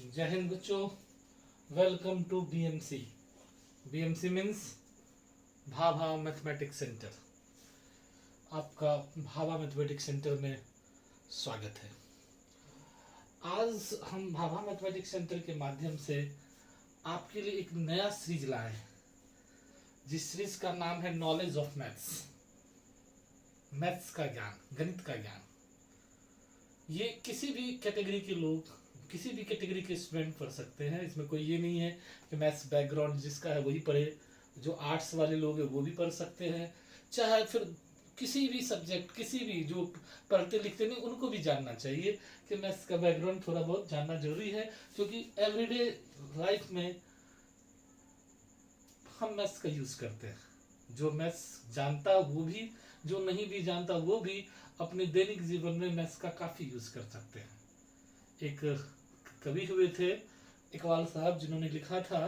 जय हिंद बच्चों, welcome to BMC. BMC means Bhabha mathematics centre. आपका भाभा मैथमेटिक्स सेंटर में स्वागत है। आज हम भाभा मैथमेटिक्स सेंटर के माध्यम से आपके लिए एक नया सीरीज लाए हैं, जिस सीरीज का नाम है नॉलेज ऑफ मैथ्स। मैथ्स का ज्ञान, गणित का ज्ञान। ये किसी भी कैटेगरी के लोग, किसी भी कैटेगरी के स्टूडेंट पढ़ सकते हैं। इसमें कोई ये नहीं है कि मैथ्स बैकग्राउंड जिसका है वही पढ़े। जो आर्ट्स वाले लोग हैं वो भी पढ़ सकते हैं, चाहे फिर किसी भी सब्जेक्ट, किसी भी जो पढ़ते लिखते नहीं उनको भी जानना चाहिए कि मैथ्स का बैकग्राउंड थोड़ा बहुत जानना जरूरी है, क्योंकि एवरीडे लाइफ में हम मैथ्स का यूज करते हैं। जो मैथ्स जानता वो भी, जो नहीं भी जानता वो भी अपने दैनिक जीवन में मैथ्स का काफी यूज कर सकते हैं। एक कवि हुए थे इकबाल साहब, जिन्होंने लिखा था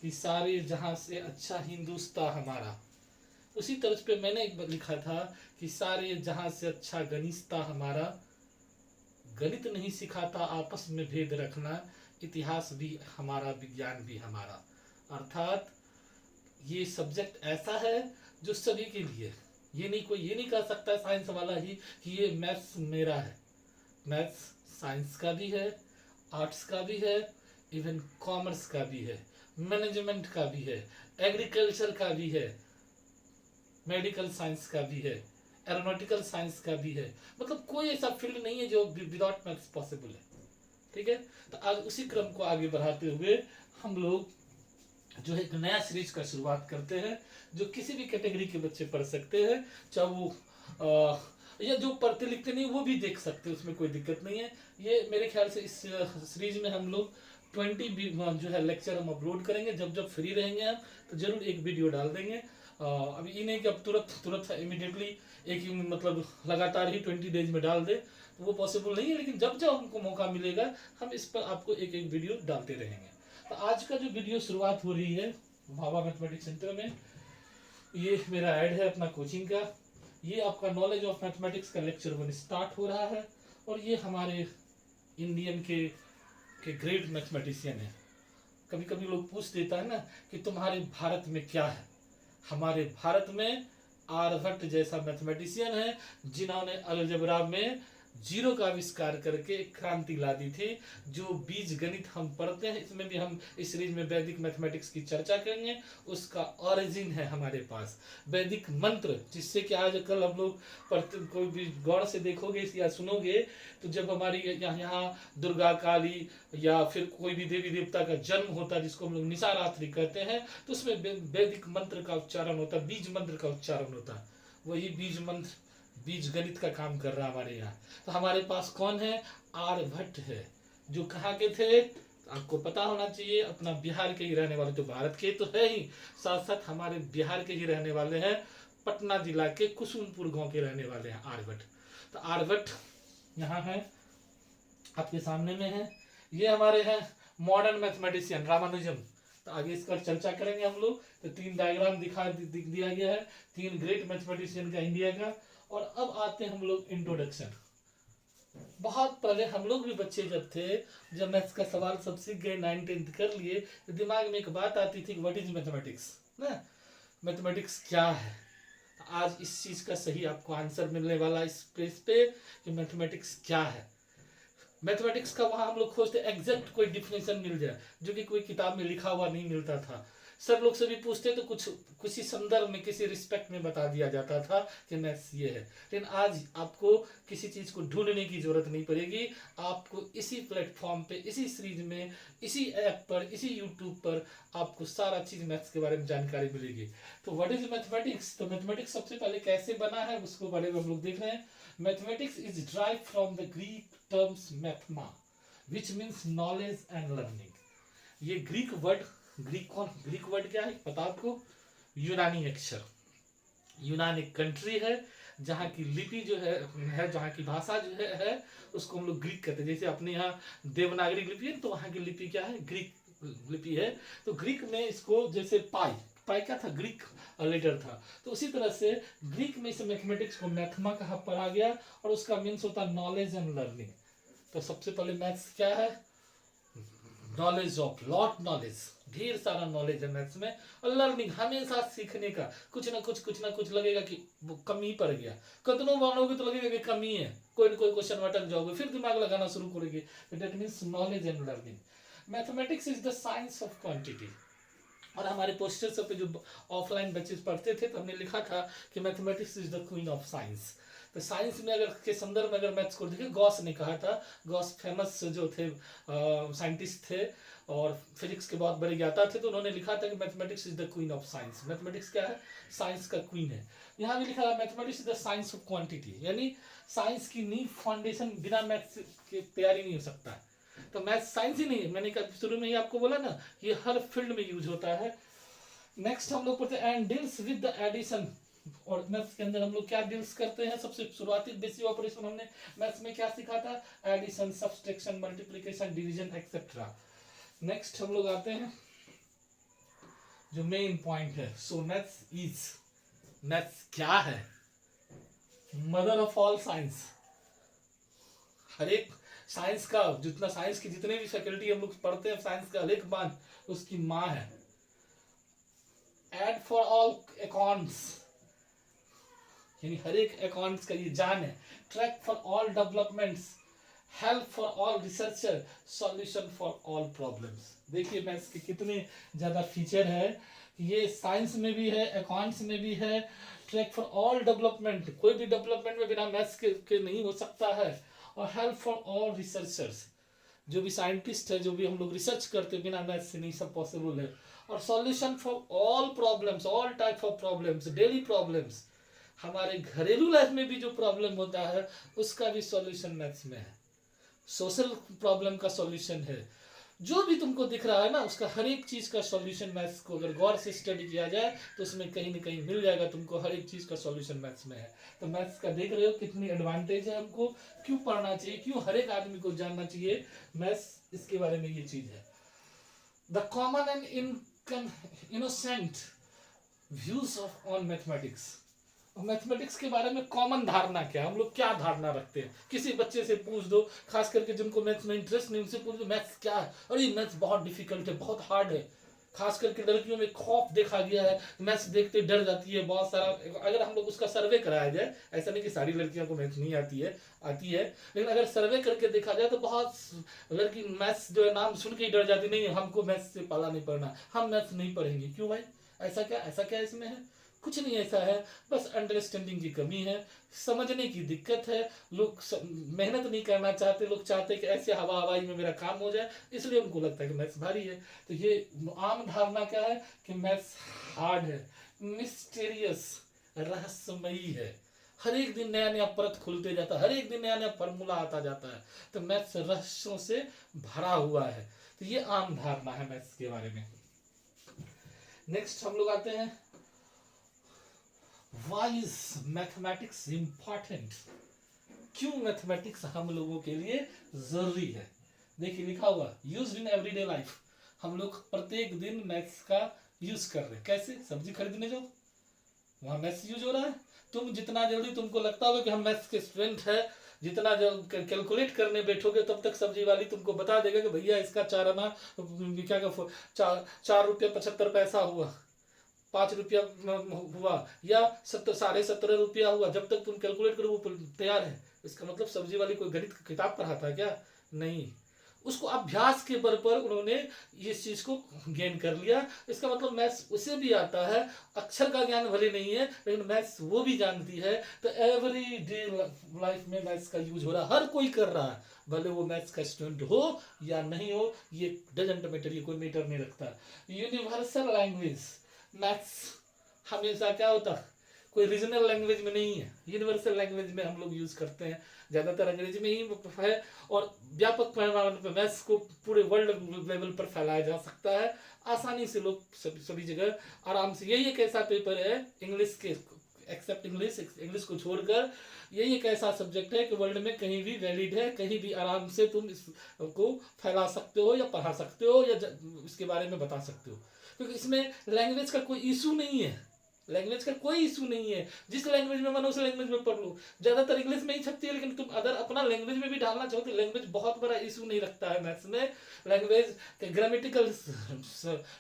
कि सारे जहां से अच्छा हिंदुस्तान हमारा। उसी तर्ज पे मैंने एक बार लिखा था कि सारे जहां से अच्छा गणिस्ता हमारा। गणित नहीं सिखाता आपस में भेद रखना, इतिहास भी हमारा, विज्ञान भी हमारा। अर्थात ये सब्जेक्ट ऐसा है जो सभी के लिए, ये नहीं कोई ये नहीं कह सकता साइंस वाला ही कि ये मैथ्स मेरा है। मैथ्स साइंस का भी है, आर्ट्स का भी है, इवन कॉमर्स का भी है, मैनेजमेंट का भी है, एग्रीकल्चर का भी है, मेडिकल साइंस का भी है, एरोनॉटिकल साइंस का भी है। मतलब कोई ऐसा फील्ड नहीं है जो विदाउट मैथ्स पॉसिबल है। ठीक है, तो आज उसी क्रम को आगे बढ़ाते हुए हम लोग जो एक नया सीरीज का शुरुआत करते हैं, जो किसी भी कैटेगरी के बच्चे पढ़ सकते हैं, चाहे वो या जो पढ़ते लिखते नहीं वो भी देख सकते हैं, उसमें कोई दिक्कत नहीं है। ये मेरे ख्याल से इस सीरीज में हम लोग 20 जो है लेक्चर हम अपलोड करेंगे। जब जब फ्री रहेंगे हम तो जरूर एक वीडियो डाल देंगे। अभी ये नहीं कि अब तुरंत इमीडिएटली एक ही मतलब लगातार ही 20 डेज में डाल दे, तो वो पॉसिबल नहीं है। लेकिन जब जब हमको मौका मिलेगा हम इस पर आपको एक एक वीडियो डालते रहेंगे। तो आज का जो वीडियो शुरुआत हो रही है भाभा मैथमेटिक्स सेंटर में, ये मेरा ऐड है अपना कोचिंग का। ये आपका नॉलेज ऑफ मैथमेटिक्स का लेक्चर 1 स्टार्ट हो रहा है, और ये हमारे इंडियन के ग्रेट मैथमेटिशियन है। कभी कभी लोग पूछ देता है ना कि तुम्हारे भारत में क्या है। हमारे भारत में आर्यभट्ट जैसा मैथमेटिशियन है, जिन्होंने अलजेब्रा में जीरो का आविष्कार करके एक क्रांति ला दी थी। जो बीज गणित हम पढ़ते हैं, इसमें भी हम इस सीरीज में वैदिक मैथमेटिक्स की चर्चा करेंगे। उसका ओरिजिन है हमारे पास वैदिक मंत्र, जिससे कि आज कल हम लोग पढ़ते, कोई भी गौर से देखोगे या सुनोगे तो जब हमारी यहाँ दुर्गा काली या फिर कोई भी देवी देवता का जन्म होता है, जिसको हम लोग निशारात्रि कहते हैं, तो उसमें वैदिक मंत्र का उच्चारण होता है, बीज मंत्र का उच्चारण होता है। वही बीज मंत्र, बीज गणित का काम कर रहा है हमारे यहाँ। तो हमारे पास कौन है? आर्यभट्ट है, जो कहाँ के थे आपको पता होना चाहिए। अपना बिहार के ही रहने वाले, तो भारत के तो है ही, साथ साथ हमारे बिहार के ही रहने वाले हैं। पटना जिला के कुसुमपुर गांव के रहने वाले हैं आर्यभट्ट। तो आर्यभट्ट यहाँ है, आपके सामने में है। ये हमारे हैं मॉडर्न मैथमेटिशियन रामानुजम। तो आगे इसका चर्चा करेंगे हम लोग। तो 3 डायग्राम दिख दिया गया है 3 ग्रेट मैथमेटिशियन का इंडिया का। और अब आते हैं हम लोग इंट्रोडक्शन। बहुत पहले हम लोग भी बच्चे जब थे, जब मैथ्स का सवाल सब सीख गए, 9th-10th कर लिए, तो दिमाग में एक बात आती थी, व्हाट इज मैथमेटिक्स ना, मैथमेटिक्स क्या है। आज इस चीज का सही आपको आंसर मिलने वाला इस प्लेस पे कि मैथमेटिक्स क्या है। मैथमेटिक्स का वहां हम लोग खोजते एग्जैक्ट कोई डिफिनेशन मिल जाए, जो कि कोई किताब में लिखा हुआ नहीं मिलता था। सर लोग से भी पूछते तो कुछ किसी संदर्भ में, किसी रिस्पेक्ट में बता दिया जाता था कि मैथ्स ये है। लेकिन आज आपको किसी चीज को ढूंढने की जरूरत नहीं पड़ेगी। आपको इसी प्लेटफॉर्म पे, इसी सीरीज में, इसी ऐप पर, इसी यूट्यूब पर आपको सारा चीज मैथ्स के बारे में जानकारी मिलेगी। तो व्हाट इज मैथमेटिक्स? तो मैथमेटिक्स सबसे पहले कैसे बना है उसको बारे में हम लोग देख रहे हैं। Mathematics is derived from the Greek terms mathema, which means knowledge and learning. ये ग्रीक वर्ड क्या है पता आपको? यूनानी अक्षर। यूनान एक कंट्री है जहाँ की लिपि जो है जहाँ की भाषा जो है उसको हम लोग ग्रीक कहते हैं। जैसे अपने यहाँ देवनागरी लिपि है, तो वहाँ की लिपि क्या है? ग्रीक लिपि है। तो ग्रीक में इसको, जैसे पाई क्या था? ग्रीक लेटर था। तो उसी तरह से ग्रीक में इस मैथमेटिक्स को मैथमा कहा पढ़ा गया, और उसका मीन्स होता है नॉलेज एंड लर्निंग। तो सबसे पहले मैथ्स क्या है? नॉलेज ऑफ लॉट नॉलेज, ढेर सारा नॉलेज है मैथ्स में। और लर्निंग, हमेशा सीखने का, कुछ ना कुछ लगेगा कि वो कमी पड़ गया, कतनों बनोगे तो लगेगा कि कमी है, कोई ना कोई क्वेश्चन अटक जाओगे, फिर दिमाग लगाना शुरू करोगे। That means knowledge and learning. Mathematics is the science of quantity. और हमारे पोस्टर सब पे जो ऑफलाइन बच्चे पढ़ते थे तो हमने लिखा था कि mathematics is the queen of science. तो साइंस में अगर के संदर्भ में अगर मैथ्स को देखें, गॉस ने कहा था, गॉस फेमस जो थे साइंटिस्ट थे और फिजिक्स के बहुत बड़े ज्ञाता थे, तो उन्होंने लिखा था कि mathematics is the queen of science. Mathematics क्या है? साइंस का क्वीन है। यहाँ भी लिखा है mathematics is the science of quantity, यानी साइंस की नींव फाउंडेशन बिना मैथ्स के तैयारी नहीं हो सकता। तो मैथ्स साइंस ही नहीं है, मैंने शुरू में ही आपको बोला ना, ये हर फील्ड में यूज होता है। नेक्स्ट हम लोग पढ़ते हैं and deals with the addition. और मैथ्स के अंदर हम लोग क्या डील्स करते हैं? सबसे शुरुआती बेसिक ऑपरेशन हमने मैथ्स में क्या सीखा था? Addition, subtraction, multiplication, division etcetera. Next हम लोग आते हैं जो मेन पॉइंट है। सो मैथ्स क्या है? Mother of all science. हर एक साइंस का जितना, साइंस की जितने भी फैकल्टी हम लोग पढ़ते हैं, साइंस का हर एक बात उसकी माँ है। एड फॉर ऑल अकाउंट्स, यानी हर एक अकाउंट्स का ये जान है। Track for all developments, help for all researcher, solution for all problems. देखिए मैथ्स के कितने ज्यादा फीचर है। ये साइंस में भी है, अकाउंट्स में भी है। ट्रैक फॉर ऑल डेवलपमेंट, कोई भी डेवलपमेंट में बिना मैथ्स के नहीं हो सकता है। और हेल्प फॉर ऑल रिसर्चर्स, जो भी साइंटिस्ट है, जो भी हम लोग रिसर्च करते हैं, बिना मैथ्स से नहीं सब पॉसिबल है। और solution for all problems, all type of problems, daily problems, हमारे घरेलू लाइफ में भी जो प्रॉब्लम होता है उसका भी सॉल्यूशन मैथ्स में है। सोशल प्रॉब्लम का सॉल्यूशन है। जो भी तुमको दिख रहा है ना, उसका हर एक चीज का सॉल्यूशन मैथ्स को अगर गौर से स्टडी किया जाए तो उसमें कहीं ना कहीं मिल जाएगा तुमको, हर एक चीज का सॉल्यूशन मैथ्स में है। तो मैथ्स का देख रहे हो कितनी एडवांटेज है, हमको क्यों पढ़ना चाहिए, क्यों हर एक आदमी को जानना चाहिए मैथ्स, इसके बारे में ये चीज है। The common and innocent views on mathematics. Mathematics के बारे में कॉमन धारणा क्या है, हम लोग क्या धारणा रखते हैं? किसी बच्चे से पूछ दो, खास करके जिनको मैथ्स में इंटरेस्ट नहीं, उनसे पूछ दो मैथ्स क्या है, अरे मैथ्स बहुत डिफिकल्ट है, बहुत हार्ड है। खास करके लड़कियों में खौफ देखा गया है, मैथ्स देखते डर जाती है बहुत सारा। अगर हम लोग उसका सर्वे कराया जाए, ऐसा नहीं कि सारी लड़कियों को मैथ्स नहीं आती है, लेकिन अगर सर्वे करके देखा जाए तो बहुत लड़की मैथ्स जो है नाम सुन के ही डर जाती, नहीं हमको मैथ्स से पाला नहीं पड़ना, हम मैथ्स नहीं पढ़ेंगे। क्यों भाई? ऐसा क्या इसमें है? कुछ नहीं ऐसा है, बस अंडरस्टैंडिंग की कमी है, समझने की दिक्कत है। लोग मेहनत नहीं करना चाहते, लोग चाहते कि ऐसे हवा हवाई में मेरा काम हो जाए, इसलिए उनको लगता है कि मैथ्स भारी है। तो ये आम धारणा क्या है कि मैथ्स हार्ड है, मिस्टीरियस, रहस्यमयी है। हर एक दिन नया नया परत खुलते जाता है, हर एक दिन नया नया फॉर्मूला आता जाता है। तो मैथ्स रहस्यों से भरा हुआ है। तो ये आम धारणा है मैथ्स के बारे में। नेक्स्ट हम लोग आते हैं, Why is mathematics important? क्यों मैथमेटिक्स हम लोगों के लिए जरूरी है? देखिए लिखा हुआ यूज इन एवरीडे लाइफ। हम लोग प्रत्येक दिन मैथ्स का यूज कर रहे हैं। कैसे? सब्जी खरीदने जाओ, वहां मैथ्स यूज हो रहा है। तुम जितना जल्दी तुमको लगता होगा कि हम मैथ्स के स्टूडेंट है, जितना जल्द कैलकुलेट करने बैठोगे तब तक सब्जी वाली तुमको बता देगा कि भैया इसका 4 रुपया 75 पैसा हुआ, 5 रुपया हुआ, या 17.5 रुपया हुआ। जब तक तुम कैलकुलेट करो वो तैयार है। इसका मतलब सब्जी वाली कोई गणित की किताब पढ़ाता है क्या? नहीं, उसको अभ्यास के बल पर उन्होंने इस चीज को गेन कर लिया। इसका मतलब मैथ्स उसे भी आता है, अक्षर का ज्ञान भले नहीं है लेकिन मैथ्स वो भी जानती है। तो एवरी डे लाइफ में मैथ्स का यूज हो रहा है, हर कोई कर रहा है, भले वो मैथ्स का स्टूडेंट हो या नहीं हो, ये डजंट मैटर, ये कोई मैटर नहीं रखता। यूनिवर्सल लैंग्वेज, मैथ्स हमेशा क्या होता है, कोई रीजनल लैंग्वेज में नहीं है, यूनिवर्सल लैंग्वेज में हम लोग यूज करते हैं। ज्यादातर अंग्रेजी में ही है और व्यापक पैमाने पर मैथ्स को पूरे वर्ल्ड लेवल पर फैलाया जा सकता है आसानी से। लोग सभी जगह आराम से, यही एक ऐसा पेपर है इंग्लिश के, एक्सेप्ट इंग्लिश को छोड़कर, यही एक ऐसा सब्जेक्ट है कि वर्ल्ड में कहीं भी वैलिड है, कहीं भी आराम से तुम इसको फैला सकते हो या पढ़ा सकते हो या इसके बारे में बता सकते हो, क्योंकि इसमें लैंग्वेज का कोई इशू नहीं है। लैंग्वेज का कोई इशू नहीं है, जिस लैंग्वेज में मन उस लैंग्वेज में पढ़ लो। ज्यादातर इंग्लिश में ही छपती है, लेकिन तुम अदर अपना लैंग्वेज में भी डालना चाहो तो लैंग्वेज बहुत बड़ा इशू नहीं रखता है मैथ्स में। लैंग्वेज ग्रामेटिकल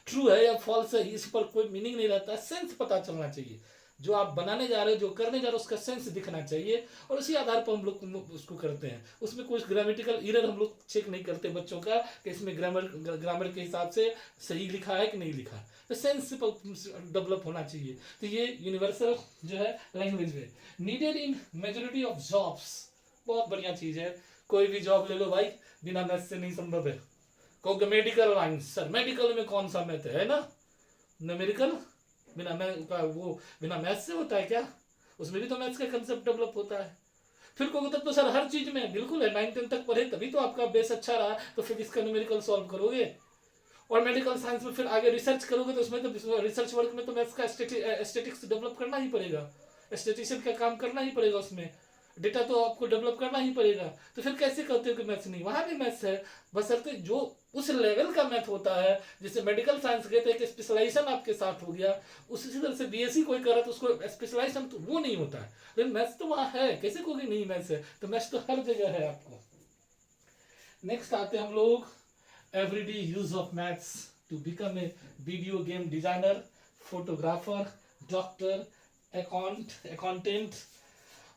ट्रू है या फॉल्स है इस पर कोई मीनिंग नहीं रहता, सेंस पता चलना चाहिए। जो आप बनाने जा रहे हो, जो करने जा रहे हो, उसका सेंस दिखना चाहिए, और उसी आधार पर हम लोग उसको करते हैं। उसमें कुछ ग्रामेटिकल एरर हम लोग चेक नहीं करते बच्चों का कि इसमें ग्रामर ग्रामर के हिसाब से सही लिखा है कि नहीं लिखा है। तो सेंस डेवलप होना चाहिए। तो ये यूनिवर्सल जो है लैंग्वेज में needed in majority of jobs, बहुत बढ़िया चीज है। कोई भी जॉब ले लो भाई, बिना मैथ से नहीं संभव है। कहोगे मेडिकल लाइन, सर मेडिकल में कौन सा मैथ है ना, न्यूमेरिकल बिना मैथ का, वो बिना मैथ से होता है क्या? उसमें भी तो मैथ्स का कंसेप्ट डेवलप होता है। फिर कहोगे तब तो सर हर चीज में बिल्कुल है, 9-10 तक पढ़े तभी तो आपका बेस अच्छा रहा, तो फिर इसका न्यूमेरिकल सॉल्व करोगे। और मेडिकल साइंस में फिर आगे रिसर्च करोगे तो उसमें तो रिसर्च वर्क में तो मैथ्स का स्टेटिक्स डेवलप करना ही पड़ेगा, स्टेटिशियन का काम करना ही पड़ेगा, उसमें डेटा तो आपको डेवलप करना ही पड़ेगा। तो फिर कैसे कहते हो कि मैथ्स नहीं, वहां भी मैथ्स है, बशर्ते जो उस लेवल का मैथ होता है। जैसे मेडिकल साइंस कहते हैं कि स्पेशलाइजेशन आपके साथ हो गया, उसी तरह से बीएससी कोई कर रहा तो उसको स्पेशलाइजेशन तो वो नहीं होता है, लेकिन मैथ्स तो वहां है। कैसे कहोगे नहीं मैथ्स है, तो मैथ्स तो हर जगह है आपको। नेक्स्ट आते हैं हम लोग everyday use of maths to become a video game designer, photographer, doctor, accountant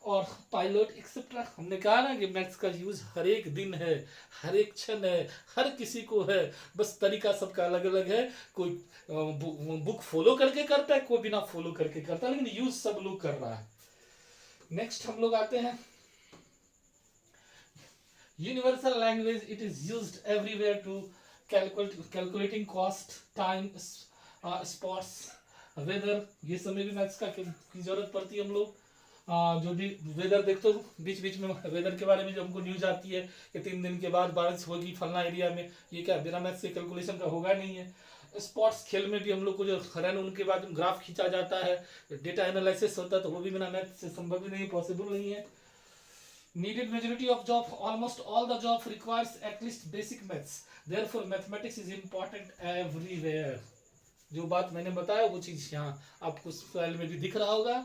और पायलट एक्सेट्रा। हमने कहा ना कि मैथ्स का यूज हर एक दिन है, हर एक क्षण है, हर किसी को है, बस तरीका सबका अलग अलग है। कोई बुक फॉलो करके करता है, कोई बिना फॉलो करके करता है, लेकिन यूज सब लोग कर रहा है। नेक्स्ट हम लोग आते हैं universal language, it is used everywhere to calculating cost, time, sports, weather, ये समय भी मैथ्स का की जरूरत पड़ती है। हम लोग जो भी वेदर देखते हो, बीच बीच में वेदर के बारे में जो हमको न्यूज आती है कि 3 दिन के बाद बारिश होगी फलना एरिया में, ये क्या बिना मैथ्स से कैलकुलेशन का होगा नहीं है। स्पोर्ट्स खेल में भी हम लोग को जो रन उनके बाद ग्राफ खींचा जाता है, डेटा एनालिसिस होता है, तो वो भी बिना मैथ्स से संभव ही नहीं, पॉसिबल नहीं है। Needed majority of job, almost all the job requires at least basic maths. Therefore, mathematics is important everywhere. जो बात मैंने बताया वो चीज यहाँ आपको स्लाइड में भी दिख रहा होगा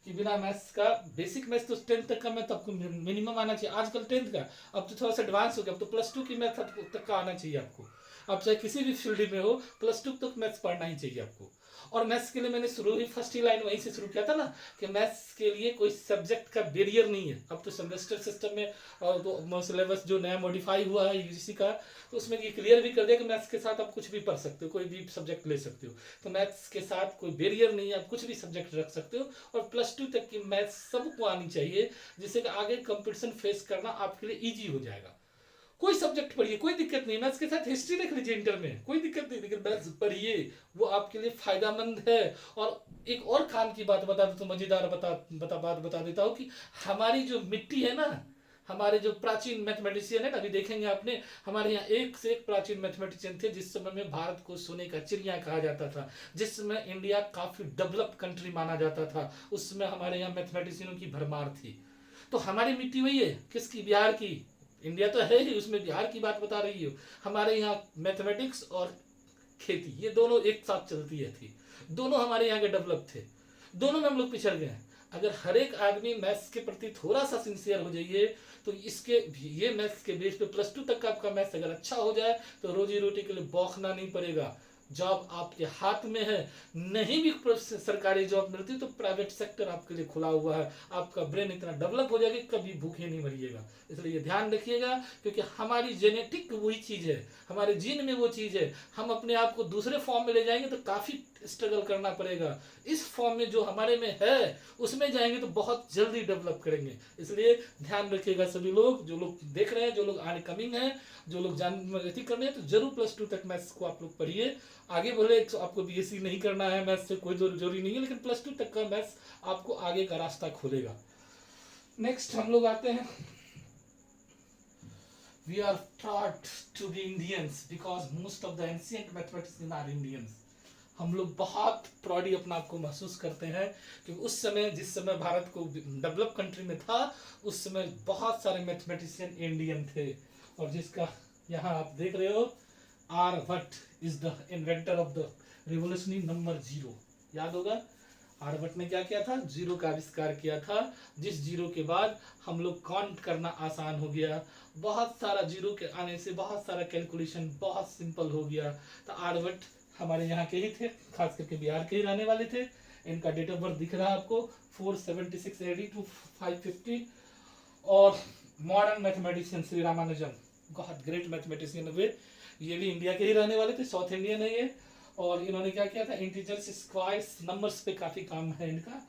कि बिना मैथ्स का, बेसिक मैथ्स तो 10th तक का मैथ आपको मिनिमम आना चाहिए। आजकल 10th का, अब तो थोड़ा सा एडवांस हो गया, अब तो +2 की मैथ तक का आना चाहिए आपको। आप चाहे किसी भी फील्ड में हो, +2 तक मैथ्स पढ़ना ही चाहिए आपको। और मैथ्स के लिए मैंने शुरू ही फर्स्ट ही लाइन वहीं से शुरू किया था ना कि मैथ्स के लिए कोई सब्जेक्ट का बैरियर नहीं है। अब तो सेमेस्टर सिस्टम में तो सिलेबस जो नया मॉडिफाई हुआ है यूजीसी का, तो उसमें ये क्लियर भी कर दिया कि मैथ्स के साथ आप कुछ भी पढ़ सकते हो, कोई भी सब्जेक्ट ले सकते हो। तो मैथ्स के साथ कोई बैरियर नहीं है, आप कुछ भी सब्जेक्ट रख सकते हो। और +2 तक की मैथ्स सबको आनी चाहिए, जिससे कि आगे कंपटीशन फेस करना आपके लिए ईजी हो जाएगा। कोई सब्जेक्ट पढ़िए, कोई दिक्कत नहीं, मैथ्स के साथ हिस्ट्री रख लीजिए इंटर में, कोई दिक्कत नहीं, लेकिन मैथ्स पढ़िए, वो आपके लिए फायदेमंद है। और एक और काम की बात बता दूं तो मजेदार बात बता देता हूँ कि हमारी जो मिट्टी है ना, हमारे जो प्राचीन मैथमेटिशियन है ना, अभी देखेंगे आपने, हमारे यहाँ एक से एक प्राचीन मैथमेटिशियन थे जिस समय में भारत को सोने का चिड़िया कहा जाता था, जिस समय इंडिया काफी डेवलप कंट्री माना जाता था, उस समय हमारे यहाँ मैथमेटिशियनों की भरमार थी। तो हमारी मिट्टी वही है, किसकी? बिहार की। इंडिया तो है ही, उसमें बिहार की बात बता रही हो। हमारे यहाँ मैथमेटिक्स और खेती ये दोनों एक साथ चलती है थी, दोनों हमारे यहाँ के डेवलप थे, दोनों में हम लोग पिछड़ गए हैं। अगर हर एक आदमी मैथ्स के प्रति थोड़ा सा सिंसियर हो जाइए तो इसके ये मैथ्स के बेस पे +2 तक का आपका मैथ्स अगर अच्छा हो जाए तो रोजी रोटी के लिए बौखना नहीं पड़ेगा, जॉब आपके हाथ में है। नहीं भी सरकारी जॉब मिलती तो प्राइवेट सेक्टर आपके लिए खुला हुआ है, आपका ब्रेन इतना डेवलप हो जाएगा कभी भूखे नहीं मरिएगा। इसलिए ध्यान रखिएगा, क्योंकि हमारी जेनेटिक वही चीज है, हमारे जीन में वो चीज है। हम अपने आप को दूसरे फॉर्म में ले जाएंगे तो काफी स्ट्रगल करना पड़ेगा, इस फॉर्म में जो हमारे में है उसमें जाएंगे तो बहुत जल्दी डेवलप करेंगे। इसलिए ध्यान रखिएगा सभी लोग, जो लोग देख रहे हैं, जो लोग आने कमिंग है, जो लोग जान कर रहे हैं, तो जरूर +2 तक मैथ्स को आप लोग पढ़िए। आगे बोले आपको बीएससी नहीं करना है मैथ्स से, कोई जरूरी नहीं है, लेकिन +2 तक का मैथ्स आपको आगे का रास्ता खोलेगा। नेक्स्ट हम लोग आते हैं, we are taught to be Indians because most of the ancient mathematicians are Indians. हम लोग बहुत प्राउडी अपना आपको महसूस करते हैं कि उस समय, जिस समय भारत को डेवलप कंट्री में था, उस समय बहुत सारे मैथमेटिशियन इंडियन थे। और जिसका यहाँ आप देख रहे हो, Aryabhata is the inventor of the revolutionary number 0, याद होगा आर्यभट्ट ने क्या किया था, जीरो का आविष्कार किया था, जिस जीरो के बाद हम लोग काउंट करना आसान हो गया। बहुत सारा जीरो के आने से बहुत सारा कैलकुलेशन बहुत सिंपल हो गया। तो आर्यभट्ट हमारे यहाँ के ही थे, खास करके बिहार के ही रहने वाले थे। इनका डेट ऑफ बर्थ दिख रहा है आपको, 476 AD टू 550। और मॉडर्न मैथमेटिशियन श्री रामानुजन, बहुत ग्रेट मैथमेटिशियन हुए, ये भी इंडिया के ही रहने वाले थे, साउथ इंडियन है ये। और इन्होंने क्या किया था, इंटीजर्स, स्क्वायर्स, नंबर्स पे काफी काम है इनका।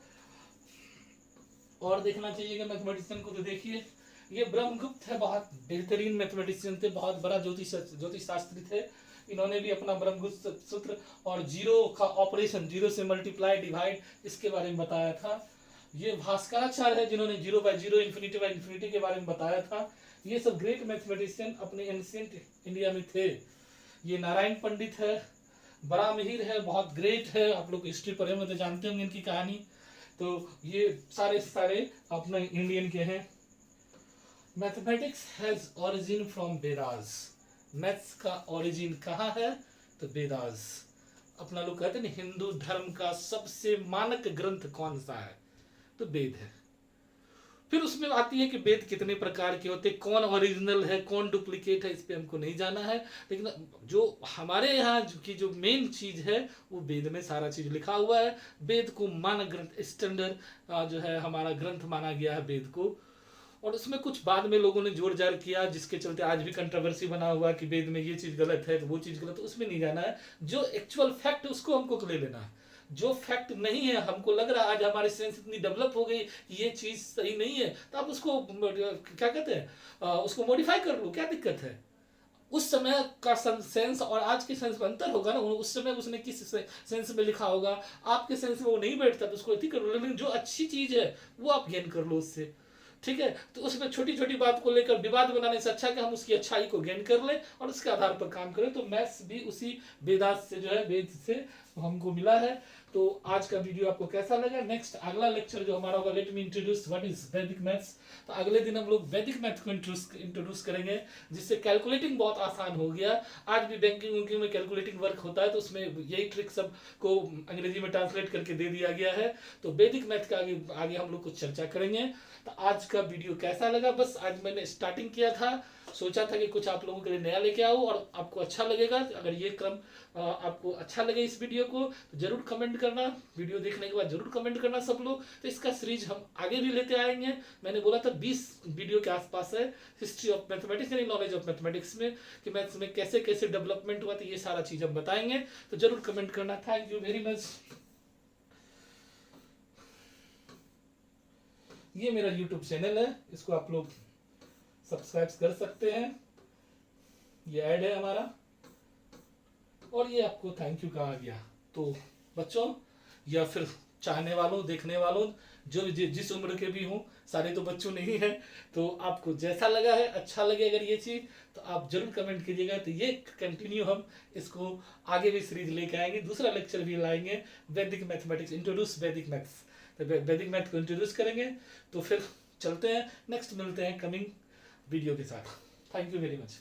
और देखना चाहिएगा मैथमेटिशियन को, तो देखिए ये ब्रह्मगुप्त है, बहुत बेहतरीन मैथमेटिशियन थे, बहुत बड़ा ज्योतिष शास्त्री थे। इन्होंने भी अपना ब्रह्मगुप्त सूत्र और जीरो का ऑपरेशन, जीरो से मल्टीप्लाई डिवाइड, इसके बारे में बताया था। ये भास्कराचार्य है जिन्होंने zero by zero, infinity by infinity के बारे में बताया था। ये सब ग्रेट मैथमेटिशियन अपने एंशिएंट इंडिया में थे। ये नारायण पंडित है, बड़ा मिहिर है, बहुत ग्रेट है, आप लोग हिस्ट्री पढ़े में तो जानते होंगे इनकी कहानी। तो ये सारे अपने इंडियन के हैं। Mathematics has origin from Vedas. Maths का ओरिजिन कहाँ है, तो वेदास। अपना लोग कहते हैं हिंदू धर्म का सबसे मानक ग्रंथ कौन सा है, तो वेद है। फिर उसमें आती है कि वेद कितने प्रकार के होते, कौन ओरिजिनल है कौन डुप्लीकेट है, इस पे हमको नहीं जाना है। लेकिन जो हमारे यहाँ की जो मेन चीज है वो वेद में सारा चीज लिखा हुआ है। वेद को मानक ग्रंथ, स्टैंडर्ड जो है हमारा ग्रंथ माना गया है वेद को। और उसमें कुछ बाद में लोगों ने जोड़ जाड़ किया, जिसके चलते आज भी कंट्रोवर्सी बना हुआ कि वेद में ये चीज गलत है तो वो चीज गलत है, उसमें नहीं जाना है। जो एक्चुअल फैक्ट उसको हमको ले लेना है। जो फैक्ट नहीं है, हमको लग रहा है आज हमारी साइंस इतनी डेवलप हो गई ये चीज सही नहीं है, तो आप उसको क्या कहते हैं, उसको मॉडिफाई कर लो, क्या दिक्कत है। उस समय का सेंस और आज के सेंस में अंतर होगा ना, उस समय उसने किस सेंस में लिखा होगा, आपके सेंस में वो नहीं बैठता तो उसको अति कर लो। लेकिन जो अच्छी चीज है वो आप गेन कर लो उससे, ठीक है। तो उसमें छोटी छोटी बात को लेकर विवाद बनाने से अच्छा कि हम उसकी अच्छाई को गेन कर ले और उसके आधार पर काम करें। तो मैथ्स भी उसी वेदास से जो है, वेद से हमको मिला है। तो आज का वीडियो आपको कैसा लगा, नेक्स्ट अगला लेक्चर जो हमारा होगा, let me introduce what is वैदिक मैथ्स। तो अगले दिन हम लोग वैदिक मैथ को इंट्रोड्यूस करेंगे, जिससे कैलकुलेटिंग बहुत आसान हो गया। आज भी बैंकिंग में कैलकुलेटिंग वर्क होता है, तो उसमें यही ट्रिक सब को अंग्रेजी में ट्रांसलेट करके दे दिया गया है। तो वैदिक मैथ का आगे हम लोग कुछ चर्चा करेंगे। तो आज का वीडियो कैसा लगा, बस आज मैंने स्टार्टिंग किया था, सोचा था कि कुछ आप लोगों के लिए नया लेके आओ और आपको अच्छा लगेगा। अगर ये क्रम आपको अच्छा लगे इस वीडियो को तो जरूर कमेंट करना, वीडियो देखने के बाद जरूर कमेंट करना सब लोग। तो इसका सीरीज हम आगे भी लेते आएंगे। मैंने बोला था 20 वीडियो के आसपास है, हिस्ट्री ऑफ मैथमेटिक्स यानी नॉलेज ऑफ मैथमेटिक्स में, कि मैथ्स में कैसे कैसे डेवलपमेंट हुआ, तो ये सारा चीज हम बताएंगे। तो जरूर कमेंट करना। Thank you very much. ये मेरा YouTube चैनल है, इसको आप लोग सब्सक्राइब कर सकते हैं, ये ऐड है हमारा। और ये आपको थैंक यू कहा गया। तो बच्चों या फिर चाहने वालों, देखने वालों, जो जिस उम्र के भी हों, सारे तो बच्चों नहीं है, तो आपको जैसा लगा है, अच्छा लगे अगर ये चीज, तो आप जरूर कमेंट कीजिएगा। तो ये कंटिन्यू हम इसको आगे भी सीरीज लेके आएंगे, दूसरा लेक्चर भी लाएंगे, वैदिक मैथमेटिक्स, इंट्रोड्यूस वैदिक मैथ्स। तो वैदिक मैथ को इंट्रोड्यूस करेंगे। तो फिर चलते हैं, नेक्स्ट मिलते हैं कमिंग वीडियो के साथ। Thank you very much.